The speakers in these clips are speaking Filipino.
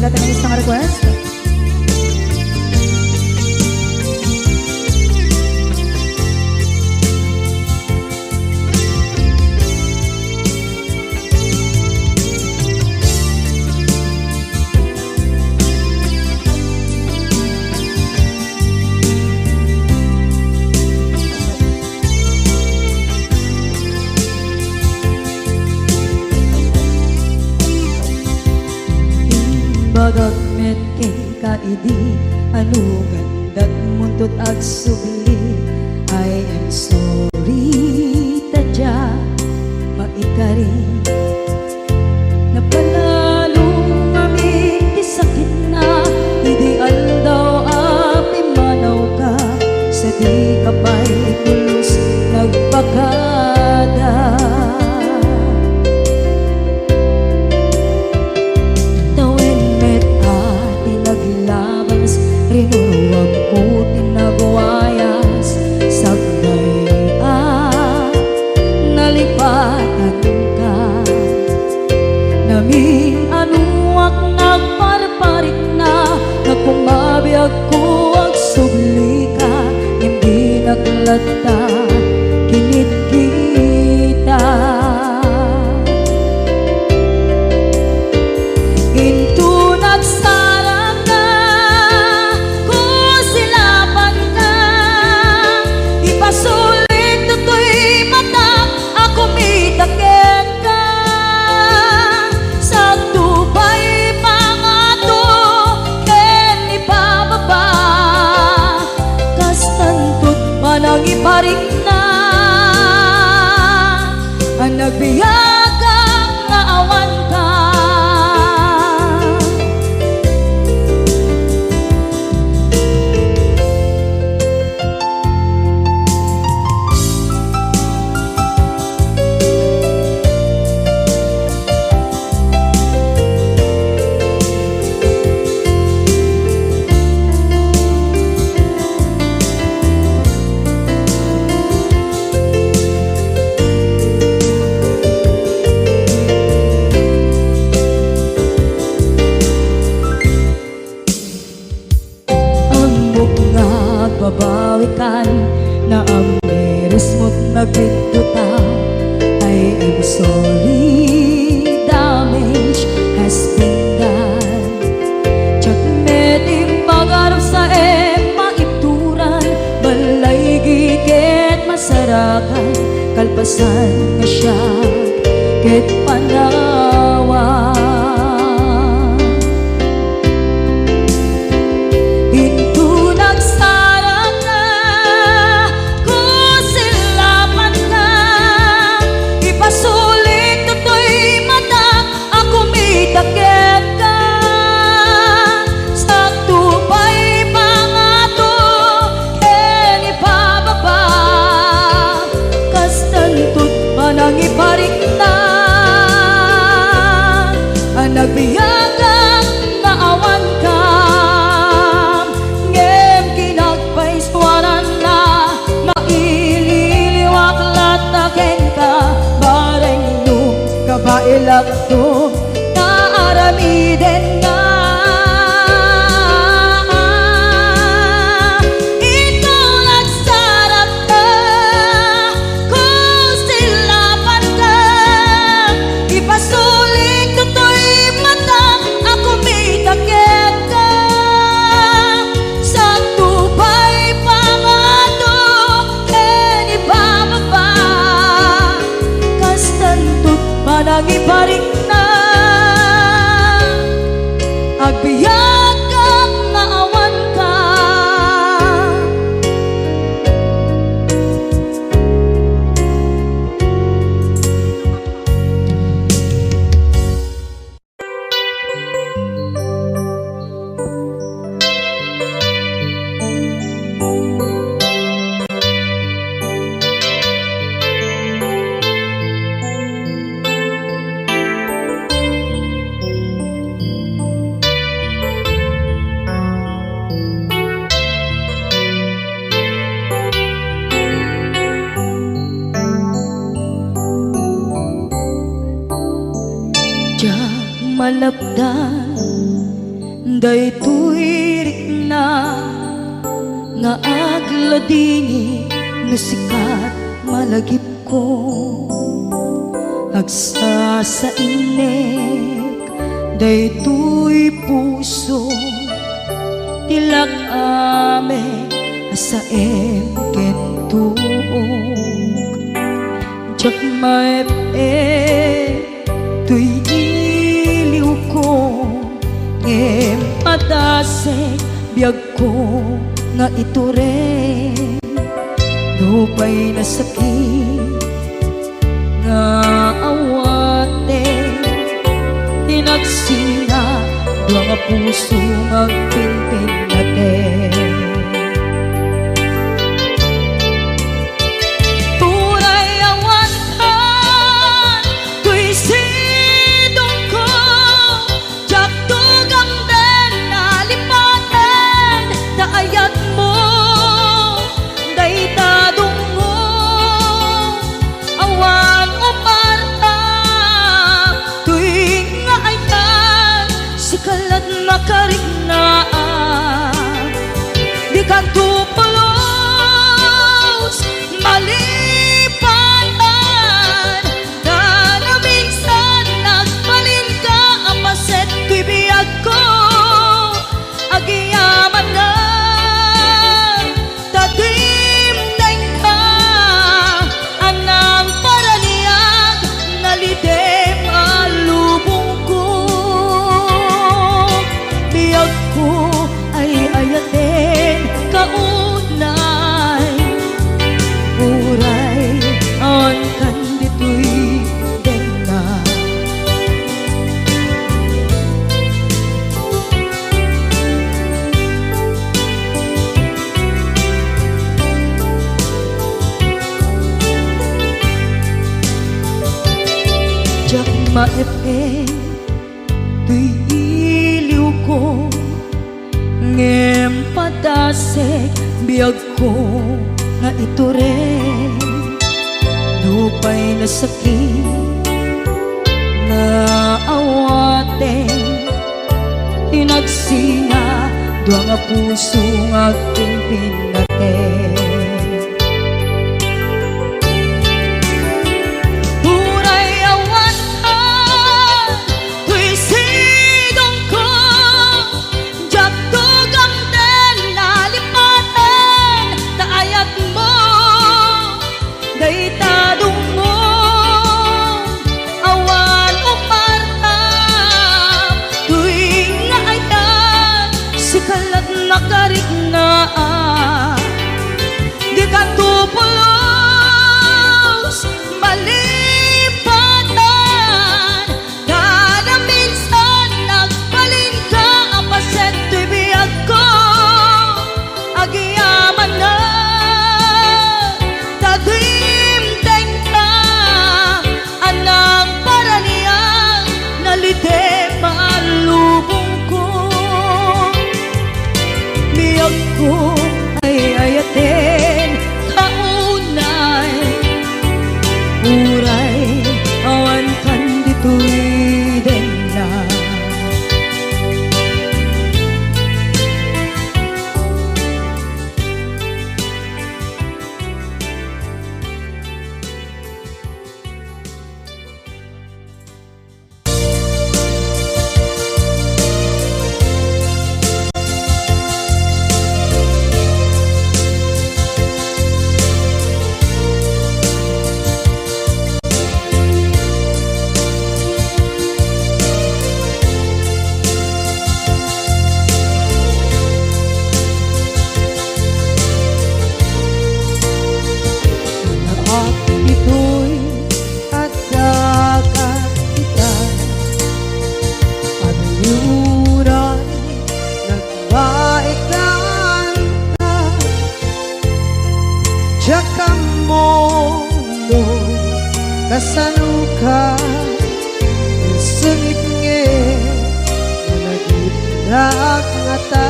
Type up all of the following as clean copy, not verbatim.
natin ang isang request. Bagat met kay kaidi ano gandat muntot ag subli. I am sorry tadya maikari napanalo ngami ti sakit na ideal daw api manaw ka sa di kapay kulos nagpakada. Rinuruwag ko tinagwayas sagnay nalipatan ka namin anuak nagparparit na nagkumabiyag ko ag subli ka hindi naglata kinit kita into nagsarang pasulit to'y mata ako mitaken ka sa tubay mga to ken ipababa kastantot manang iparing na ang nagbiyagang nga awan ka. Babawikan na ang meres mo't nagpituta. I am sorry, damage has been done. Tsak meting pagarap sa maipturan balay gigit masarakan kalpasan nga siya ket panawa. Iparik na ang nagbiyagang naawan ka ngem kinagpaiswanan na maililiwak lataken ka bareng nung kabailak to naaramiden nga. Manang iparing na agbiyak kang naawan ka. malapdan Daytoy rikna nga agladini no sikat malagip ko agsa sa inek daytoy puso tilak ame asaem kentuog jak maep tuy iliw ko ngem padasek biyag ko nga ito rin lupay na sakit nga awate tinagsinga dua nga puso magpinpin natin tunay awan ka tuy sidong ko jak tugang den nalipaten daayat mo daytadong mo awan uparta tuwing nga ayan sikalat makarignaang di ka tupulos malipatan na minsan nagbalin ka apaset tuy biyag ko agiyaman na tatimdeng ka anang paraniyag nalidem alubong ko biyag ko ay ayatin kaunay uray on kanditoy den na jak maepe tuy iliw ko ngem padasek biyag ko nga ito rin lupay na sakit na awate tinagsinga dua nga puso nga pinpin natin tunay awan ka tuy sidong ko jak tugang den nalipaten daayat mo daytadong mo awan uparta tuwing nga ayan sikalat nakarignaang di ka tupulos malipatan na minsan nagbalin ka apaset tuy biyag ko agiyaman na tatimdeng ka anang paraniyang nalidem alubong ko biyag ko ay ayatin kaunay uray awan kanditoy den na kasaluka sengit nge managitrak ngata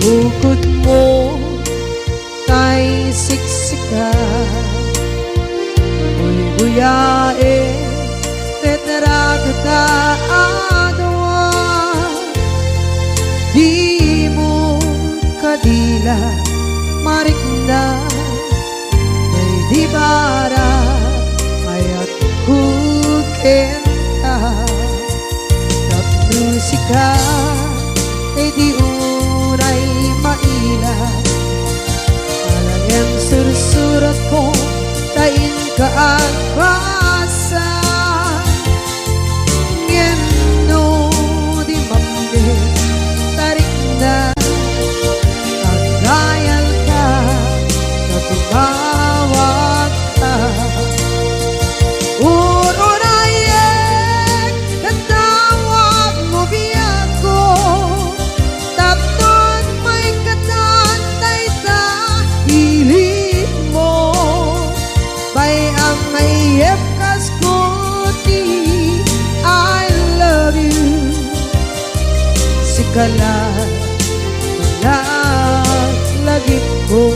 bukod mo kay siksika Uy buyae tetragta adwa na may di bara aya't kukenta musika ay di uray maila alam sursurat ko tain ka ang basa ngeno di mamde tarik na kagayal ka na tumawag ka kala lagi ko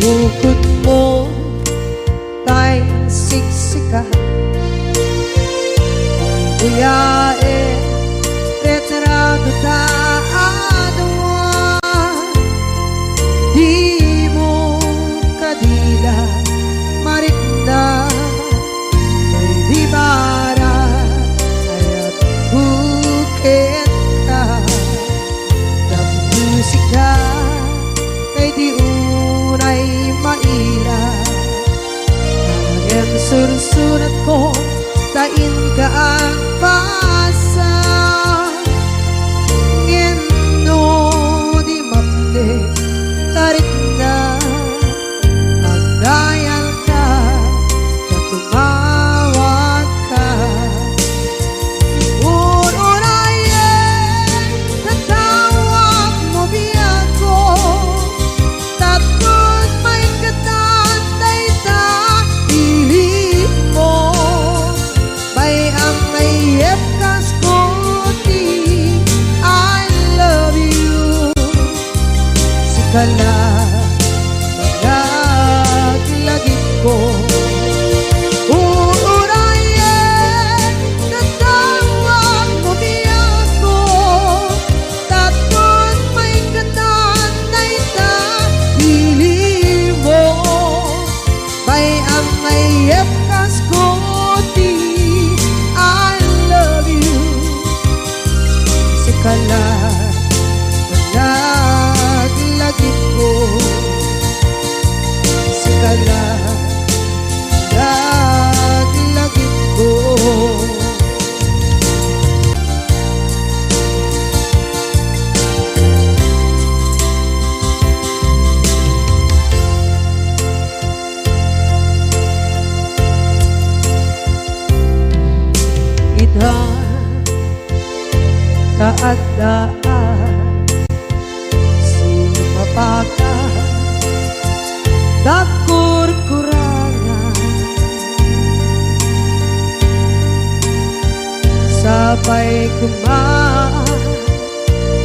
bukod mo tay siksika buyae retrado ta di mo kadila marikna may di bara aya't bukit ka ng musika kay di unay maila ang sursurat ko tain ka ang pasa ngeno di mamde tarik na magdayal ka na tumawag ka uurayan tatawag mo biyako tatot may katantay ta pilit mo may ang mayep kas kuti I love you sikala lagi ko uurayan tatawag mo biyako tatot may katantay ta pili mo may ang mayep kas kuti I love you sikala lagi ko sikala lagi ko ita taat-daan sumapaka dakur-kurangan sabay kumaan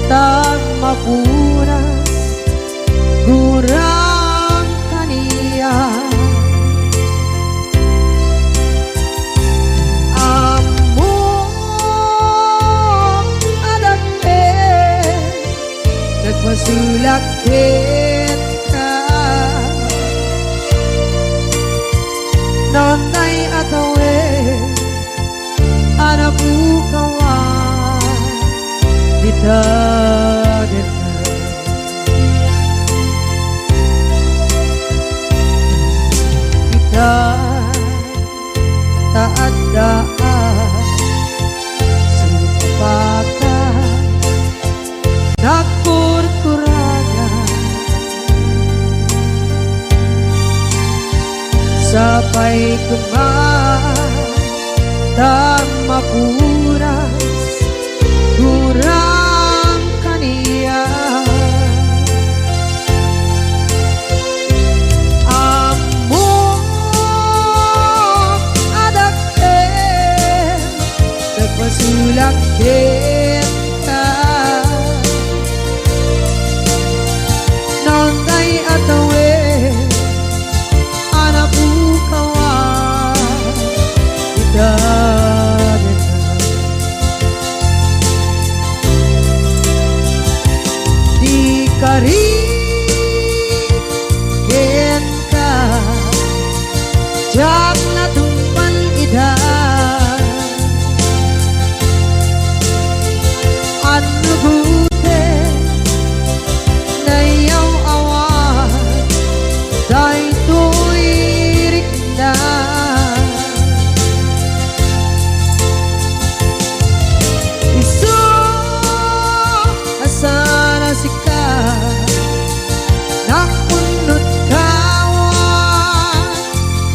tag mapunas gurang kaniya masulakit ka nonay atawe anabukawan dita kita taat-daan supakan dakur-kurangan sabay kumaan dan mapuras gurang kaniya amo adake nagpasulakit ka nonday atawe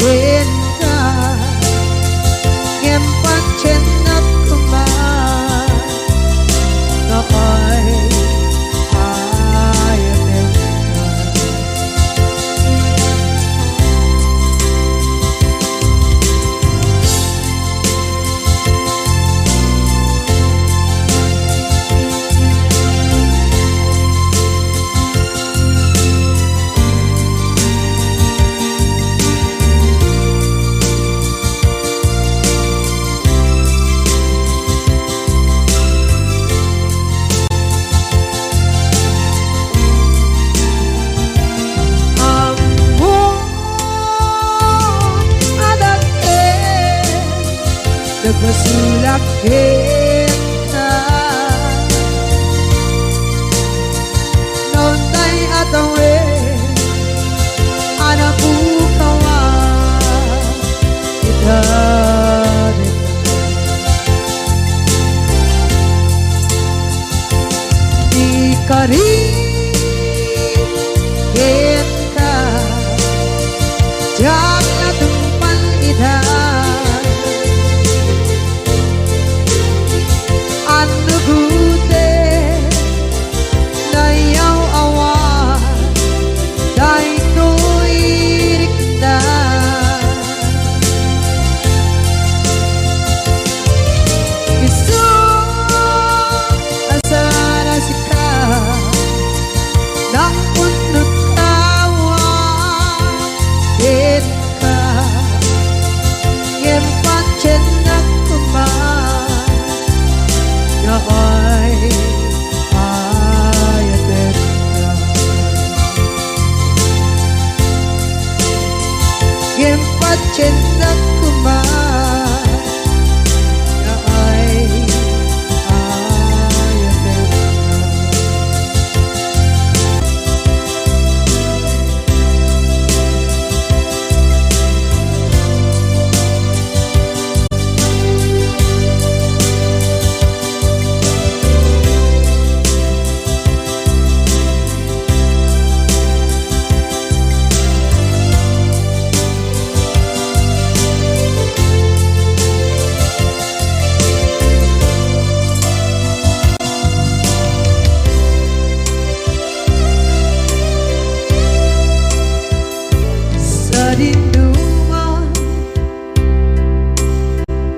ken ka ngem pancen nak kuman noy ayaten nagmasulak kita noon tay atawe anak bukawa kita di kari kita jam na tumpan ida cinta kuman ya ay ayaten Dinduman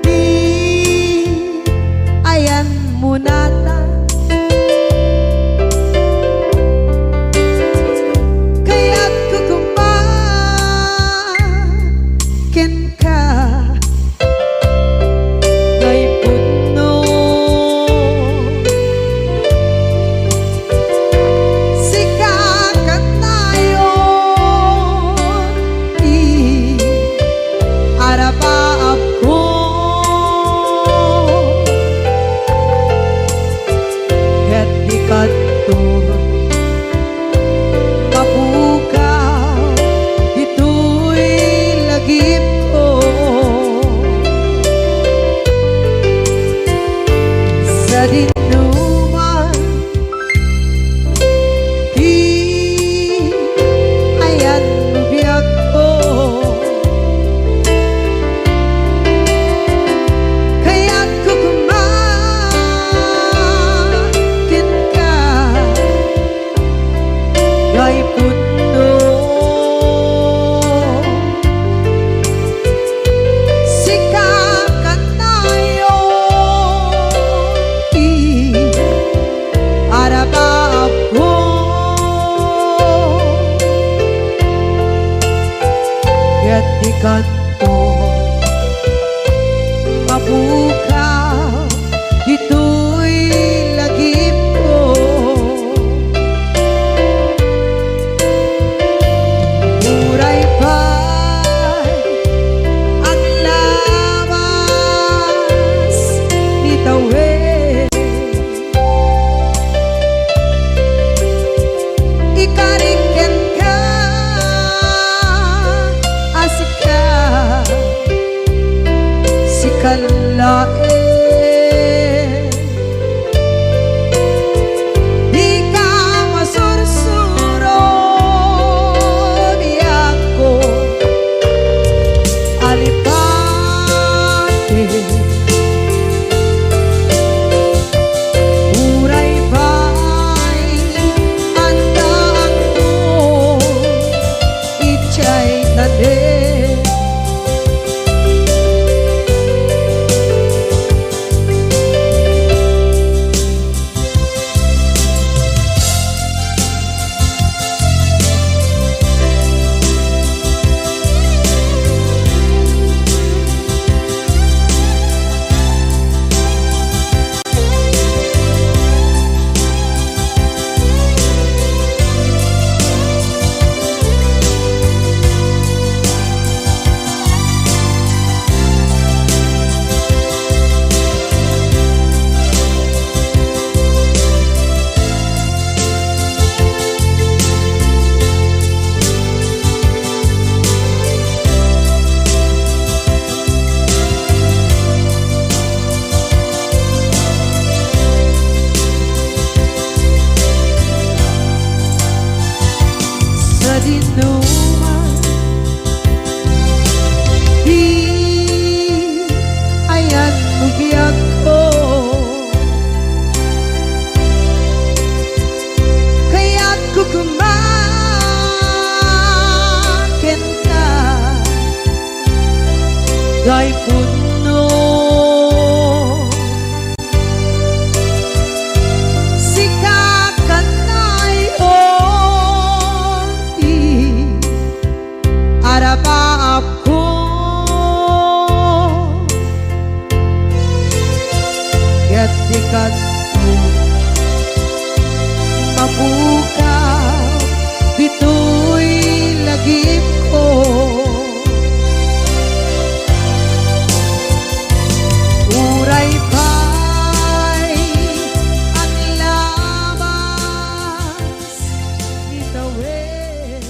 di ayan munata kaya't kukumakin ka kay puno sikakan tayo arabaab ko ket di kadto mapukaw dito'y lagip ko sa dinuman di ayan biyak ko ay puno sikakan tayo arabaab ko ket di kanto mapukaw dito'y lagip ko ikariken ka asika sikalae di ka masursuro biyako gay puno. Sikakanay oti arabaap ko Gatikat mo mabuka dito'y lagip ko Uray pa'y ang labas itawid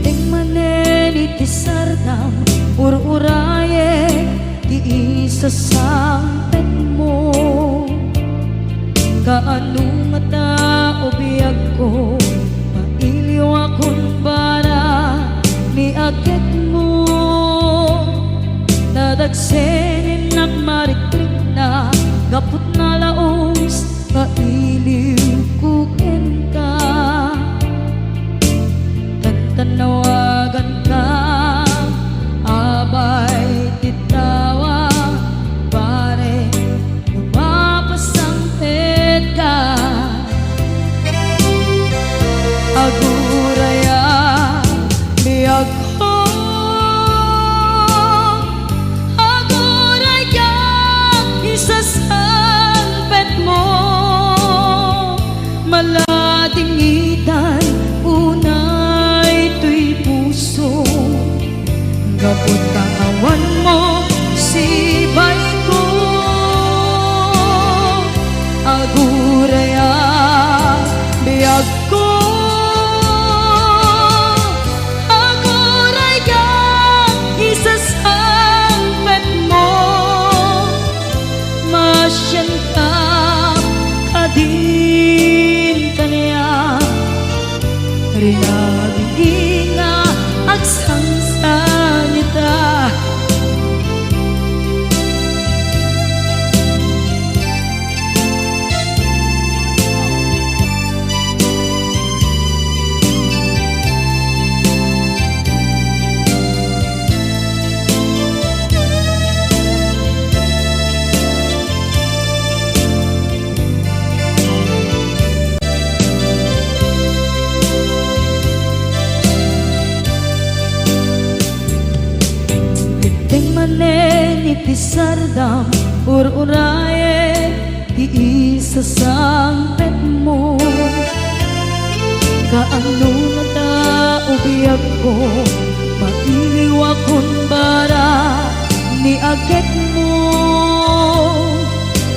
Ting manen iti sardam ururaye di isa sampet mo kaano nga tao biyag ko mailiw akong bara ni agit mo nadagsenin nagmarikrik na gapot na laos kailiw kuken ka tanawagan ka abay titawa pare lumapasangpet ka aguraya biyag ko aguraya isasangpet mo maladingitan Gapot kawan mo sibay ko aguraya biyag ko aguraya isasangpet mo masyan ka kadin kaniya rinabing nga agsansanita Ting manen iti sardam ururaye di isa sangpet mo kaano na tao biyag ko mailiw akong bara ni agit mo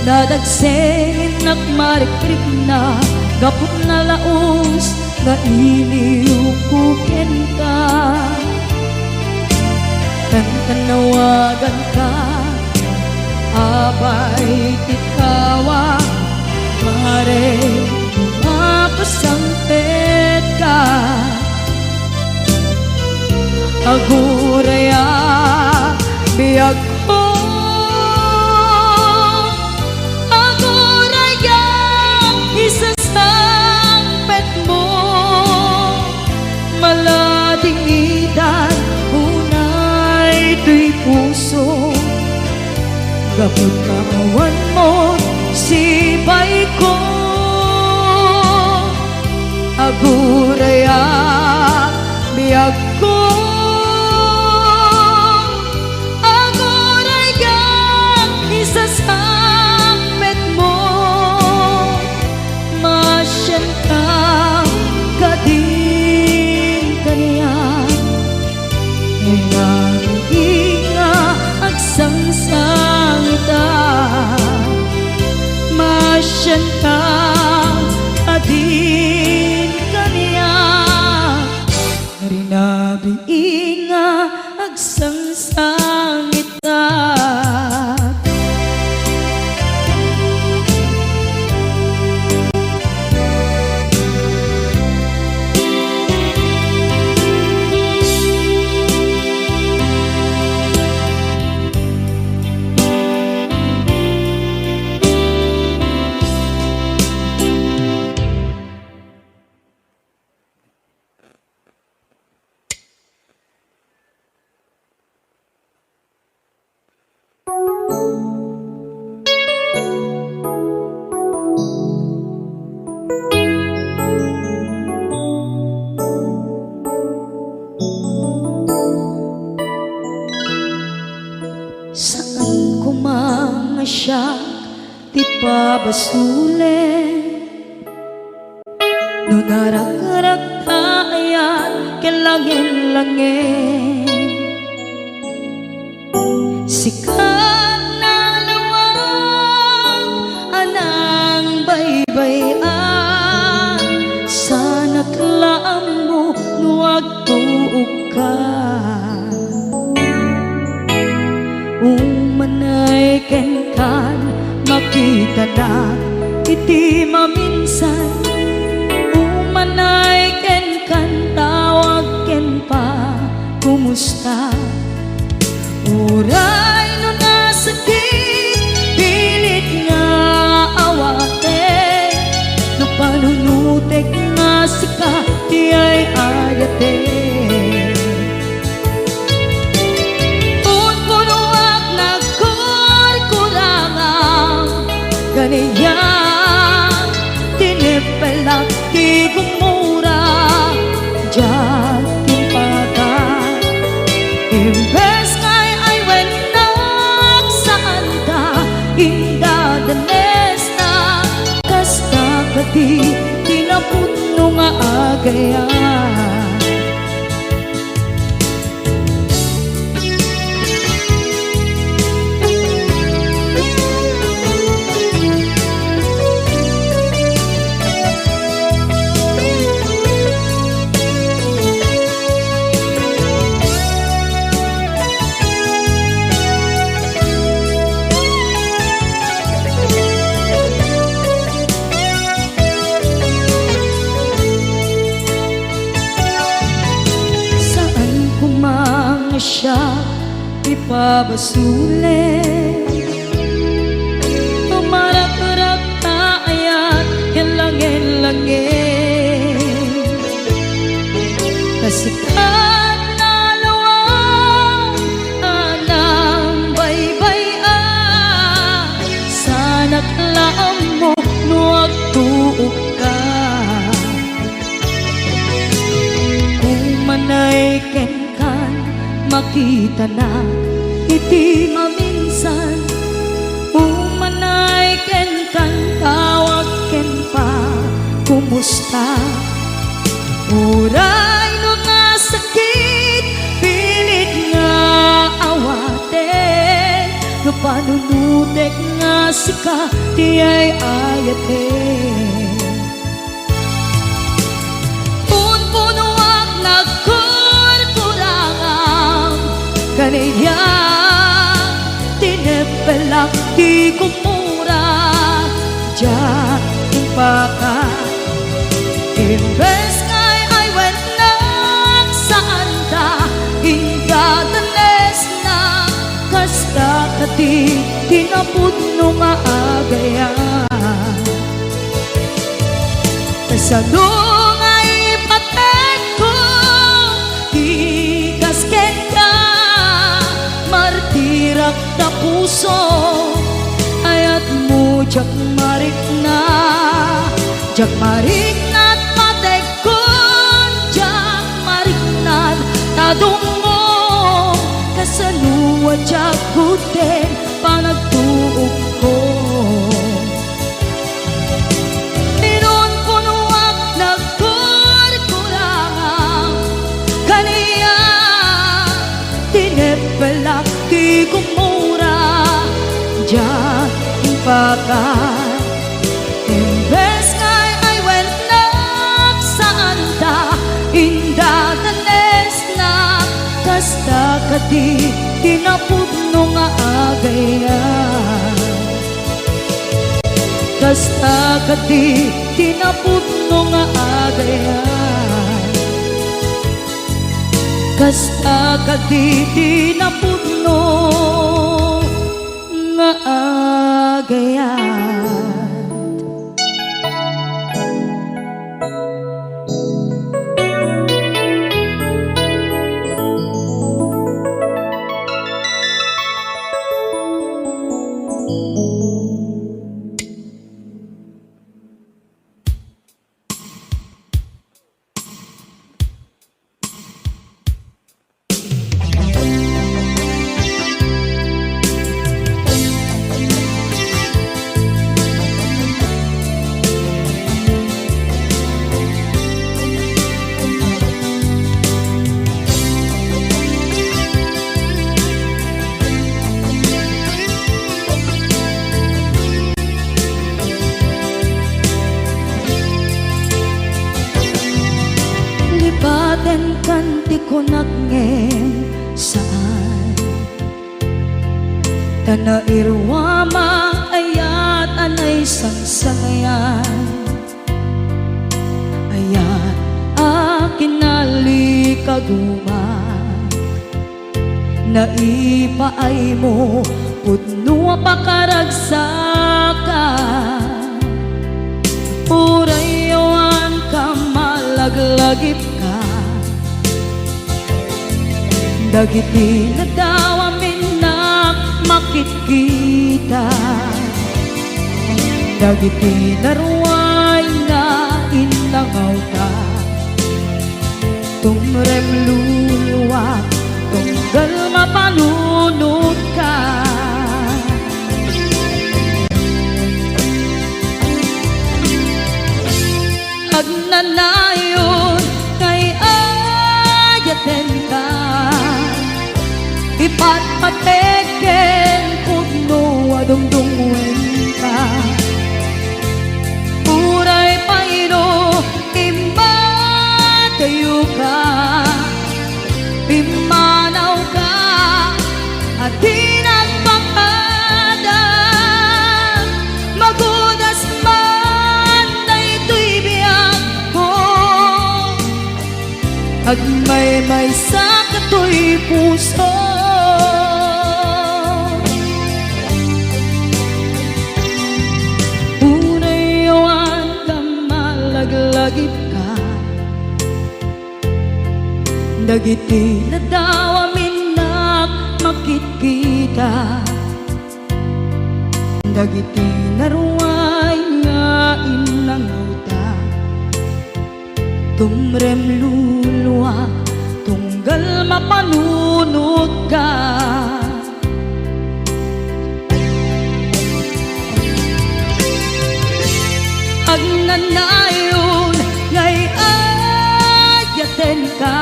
dadagsenin nagmarikrik na gapot na laos nga iliw kuken ka tanawagan ka abay titawa pare mapasangpet ka aguraya biyag ko aguraya isasangpet mo maladingitan ito'y puso gapot kawan mo sibay ko aguraya biyag ko aguraya isasangpet mo masyan ka kadin kaniya Inga agsangsangita masyan ka adin kaniya rinabi siya ti pabasulen. No narak-arak tayan kelangin-langin, sikat na lawang anang baybayan, sana't laam mo nuwag tuog ka. Umanay ken kan makita na iti maminsan, umanay ken kan tawag ken pa kumusta. Uray no nasakit pilit nga awate, no panunutek nga sika di ay ayate. Punpunuak nagkurkurangang ganyan, tinipelak di gumura diyan timpagan. Imbes kay ay wenak saan ka indadanes na, kasta kati tinaputno nga agayan. Siya ipabasulen, tumarak-rak tayan kelangin-langin, kasikat na lawang anang baybayan, sana't laam mo nuwag tuog ka. Umanay ken makita na iti maminsan, umanay ken kan tawag ken pa kumusta. Uray no nga sakit pilit nga awate, no panunutek nga sika di ay ayate. Punpunuak kaniya tinepelak di kumura diyan timpakan. Imbes kay ay wenak saan ta indadanes na, kasta kati tinaputno nga agayan. Kasano nga ipatek ko di kasken ka, martirak na puso ayat mo jak marik na at patekon, jak marik na tadong mo, kasanuwa jak guten panagtuog ko. Minun punuak nagkurkurangang kaniya tinepelak di kumura diyan timpakan. Imbes kay ay wenak saan ta indadanes na, kasta kati tinaputno nga agayan. Kasta kati tinaputno nga agayan, kasta kati tinaputno nga agayan. aten kanti ko nagngem saan Tanairwama ayat anay sangsangayan Ayat akin nalikaguma Naipaay mo pudno pakaragsakan Urayawan ka malaglagip ka Dagiti na daw amin na makikita Dagiti naruay na inangaw ka Tumrem luluwa tunggal mapanunod ka Agnanayon kay ayaten ka Ipatpateken pudno adungdungwen ka Uray paino imatayo ka Pimanaw ka at di nagpakada Magudas man na ito'y biyag ko Agmay-may sa kato'y puso Unayawan ka malaglagip ka Dagiti na daw amin na makikita Dagiti naruay nga inangaw ta Tumrem luluwa tunggal mapanunod ka Agnanayon ngay ayaten ka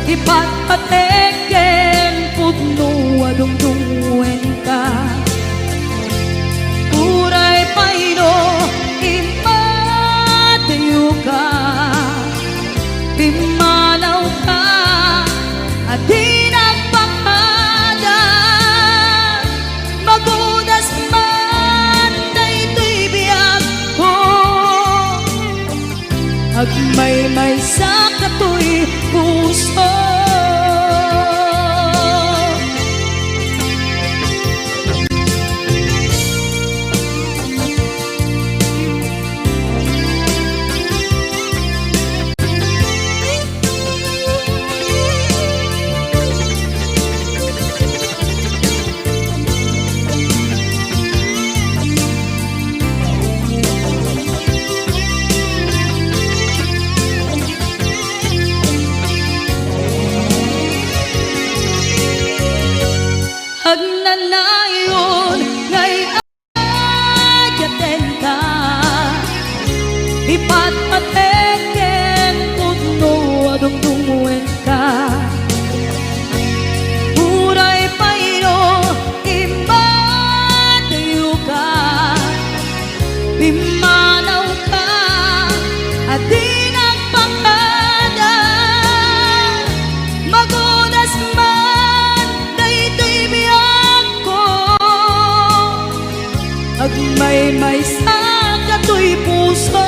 Ipatpateken pudno adungdungwen ka Uray paino imatayo ka Pimanaw ka at di nagpakada Magudas man na ito'y biyag ko Agmay-may sa kato'y puso Agnanayon ngay ayaten ka Ipatpateken pudno adungdungwen ka Uray paino imatayo ka Pimanaw ka at di nagpakada Magudas man na ito'y biyag ko Agmay-may sa kato'y puso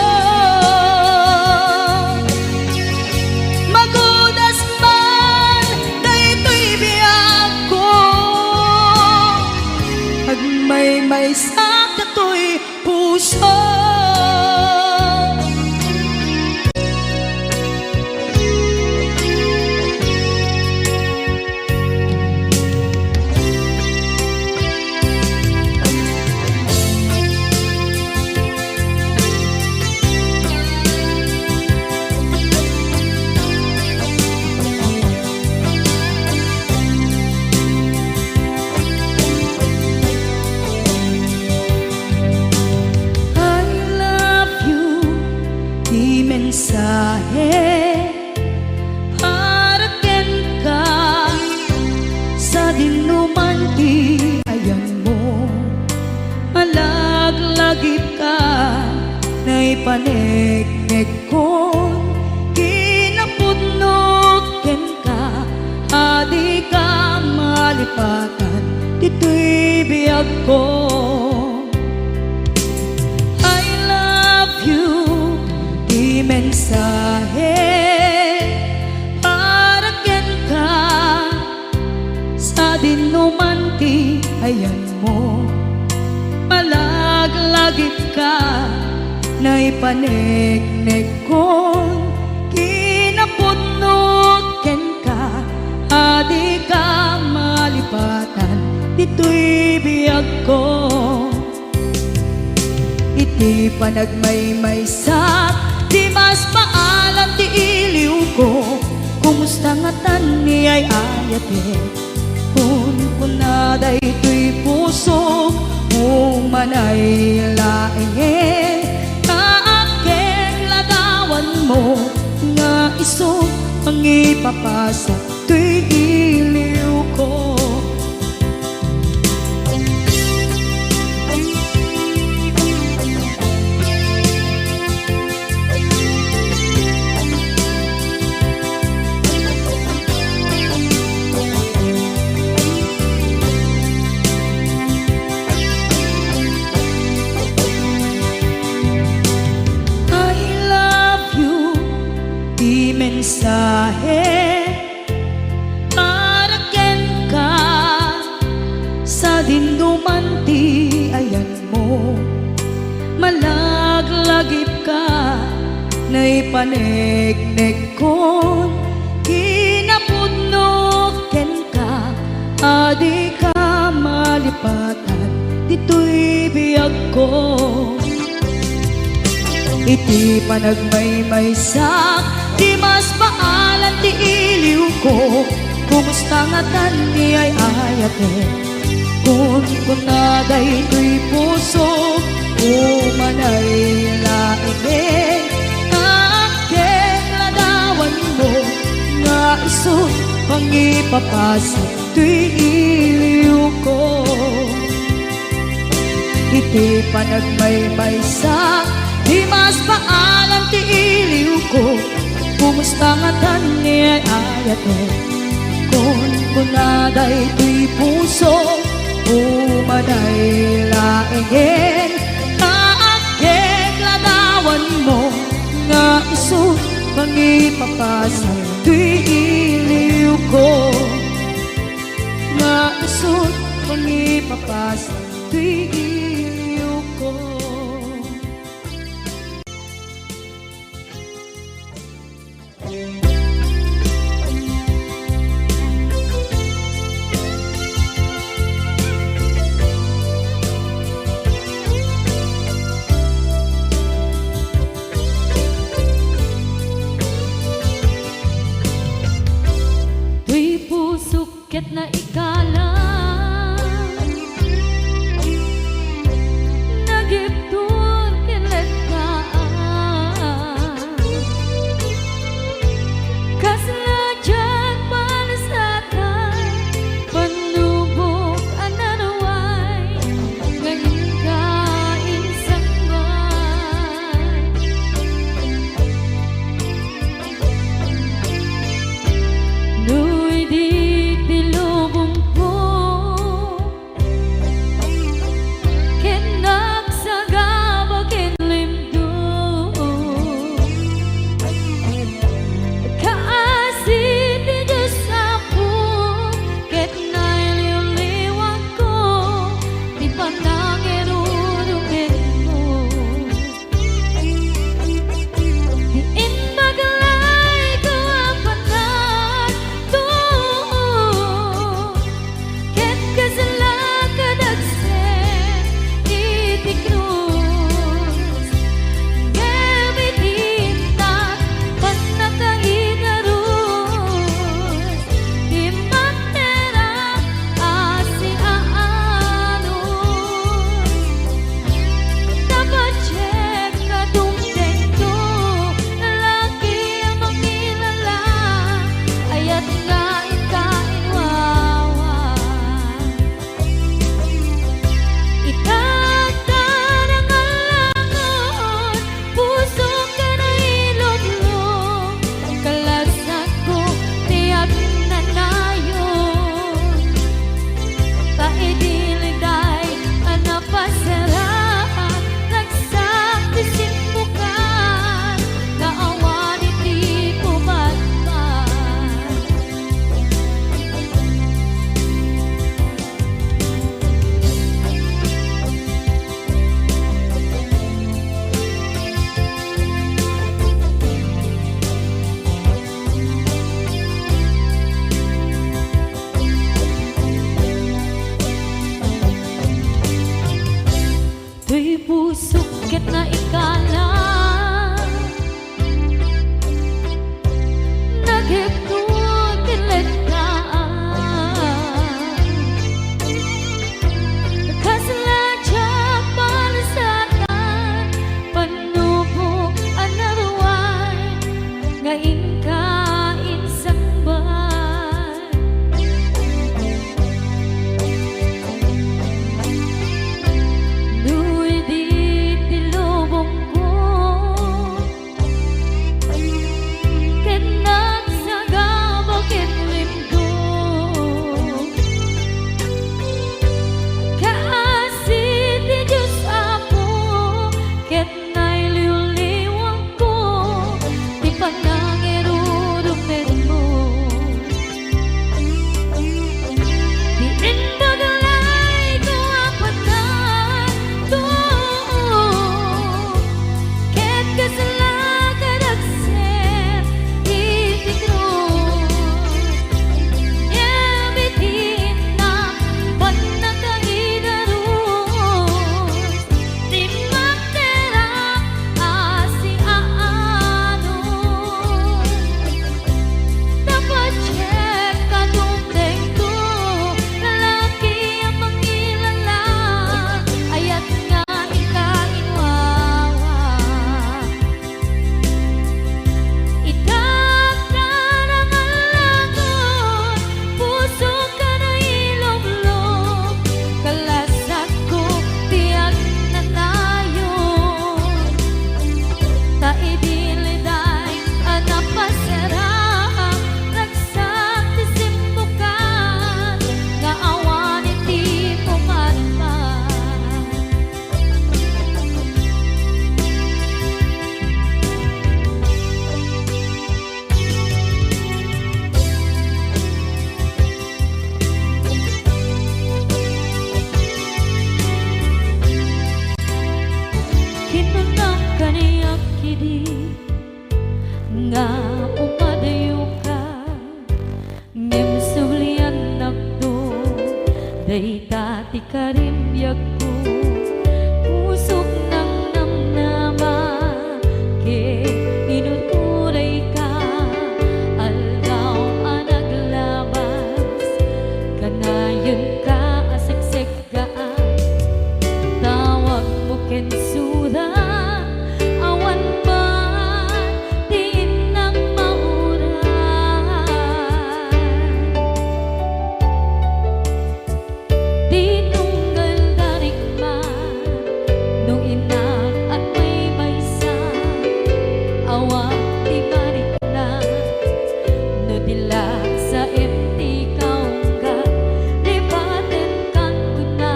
Magudas man na ito'y biyag ko Agmay-may sa kato'y puso mensahe para ken ka sa dinuman ti ayan mo malaglagip ka na ipaneknek ko malipatan, dito'y biyag ko. I love you, di mensahe para ken ka sa dinuman ti ayan mo. Malaglagip ka na ipanegnek kong kinapudnot ken ka, adi ka malipatan, dito'y biyag ko. Iti panagmaymaysak, di mas maalam ti iliw ko, kumusta nga tan ni ay ayate, kun kunaday to'y pusok, umanay laeng, kaakeng ladawan mo, nga iso ang ipapasa, to'y iliw ko. Mensahe para ken ka sa dinduman ti ayan mo. Malaglagip ka na ipanegnek kon kinapudnot ken ka, adi ka malipatan, dito'y biyag ko. Iti panagmaymaysak, di mas maalan ti iliw ko, kumusta nga tan ni ay ayate, kun kunaday to'y puso, umanay laeng, kaakeng ladawan mo, nga iso pang ipapasa, to'y iliw ko. Iti panagmaymaysak, di mas maalam ti iliw ko, kumusta nga tan ni ay ayate, kun kunaday to'y puso, umanay laeng, kaakeng ladawan mo, nga iso pang ipapasa, to'y iliw ko. Nga iso pang ipapasa, to'y iliw ko. Ket na ikalang nga ikalang naghigtod kilit ka kasaladya palasakan panubog another one nga inkain sangban nuy di tilubong ko kenat sa gabakit limdo kaasit di Diyos Apo ket nay liwliwang ko di panangirurupin mo di inbagalay ko apatan to ket kasalakan agset itikro yabitin na panagkaidarus di magtera asi aano dapat check ka dumdeng to lalaki ang mangilala ayat nga ikainwawa itakdan ang alagon puso ka na ilog-log kalasat ko tiyak na tayo taidiliday anapasara nagsak tisimpukan nga awan iti pumatman kinunang kaniyak kidi nga umadayo ka ngem sublian nakdo day dati karimyak ko pusok ng namnama ke inuturay ka aldaw ang naglabas kanayon ka asiksik gaan tawag mo kensuda awan man din ng mauran di nunggal darikman nung inak at may maysa awan di balik na no dila sa empty kaungga di batin kan kuna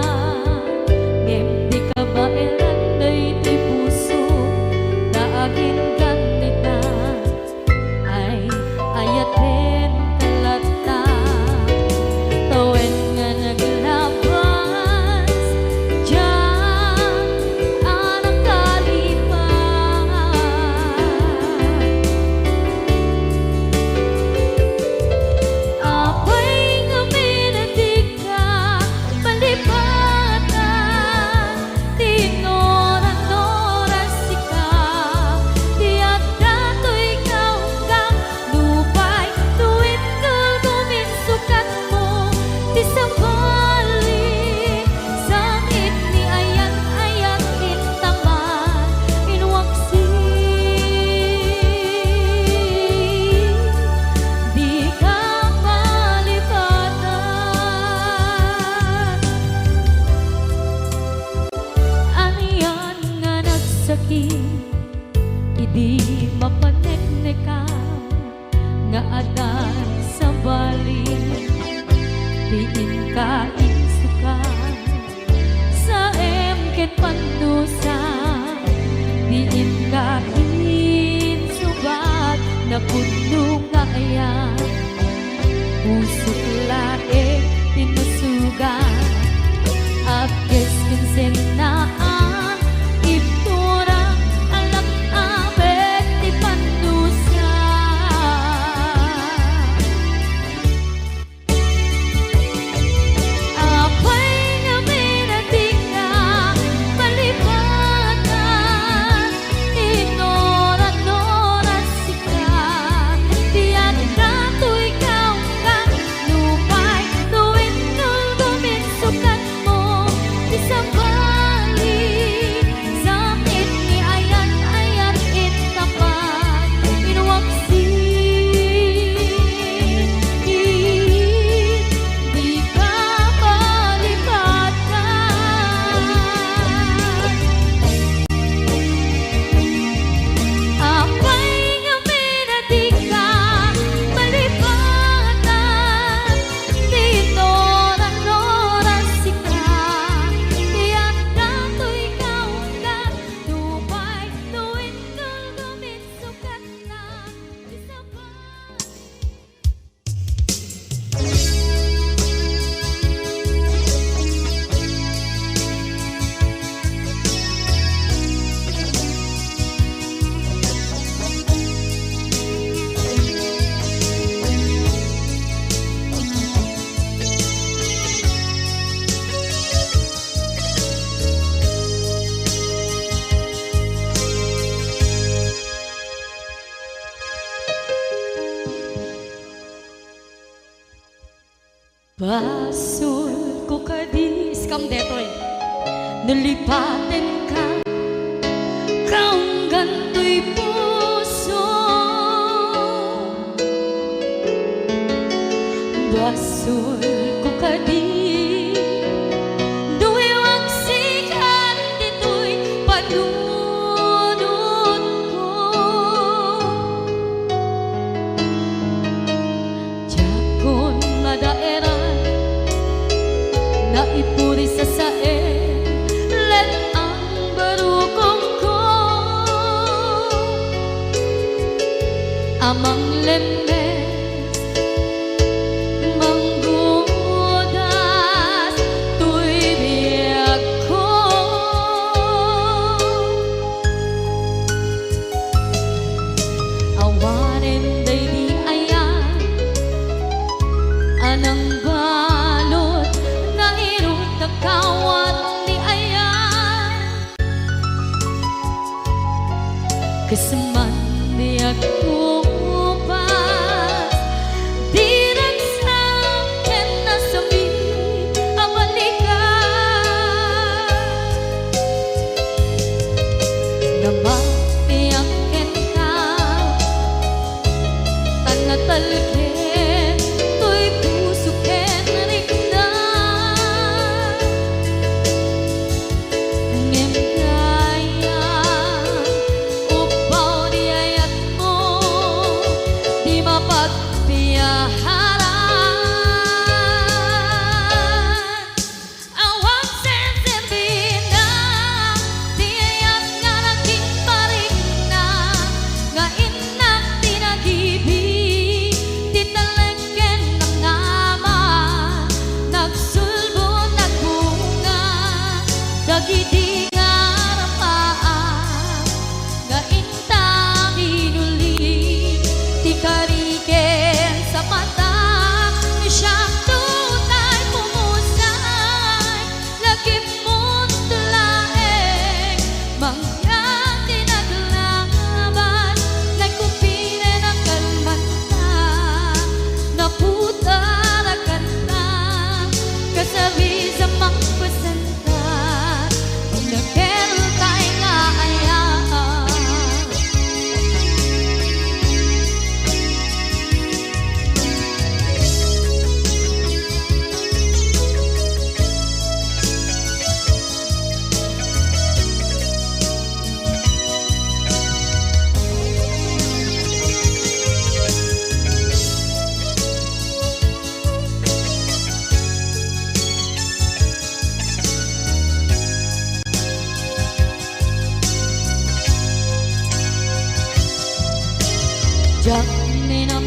di ka ba ilan day di puso daagin kanita ay ayatin kalata tawen nga naglabas diyan anak kalipan apay nga minatig ka palipatan tinoran-oras ikaw tiyak dato'y ikaw kang lupay tuwid ka guminsukat mo ti sabali sakit ni ayat-ayat intaman inwaksi di ka malipatan aniyan nga nagsakit idi mapaneknekan nga adan sa bali diin ka insukan sa emket panusa diin ka insubat na puno nga ayan pusok lae tinusugan apkes kinsenaan ipturang Basul ko kadis kam detoy nalipatin ka kaong ganto'y puso. Basul ko kadis duwewang sikat dito'y panunod ko. Jakon madaeran na ipuri sa sae let ang barukong ko amang lemes manggudas tuy biyag ko. Awanin day di ayan anang balot na irot na kawat ni ayan kasaman biyag ko pas di nagsakin na sabi ang balikan na mapiyakin ka tanatalkin to'y pusukin rikna ngem kaya upaw di ayat mo di mapagpiyaharan awang sensirbin na di ayat nga naging paring na nga inak tinagibig di talengken ng naman nagsulbo nagbunga dagidi nga rapaan nga intang inuli di kariken sa mata siyang tutay pumusay lagip mo't tulaeng mangyang tinaglaban nagkupine ng kalmanta naputarakan na kasabi sa magpasanta kung nagkeltay nga ayaan. Jak ni nam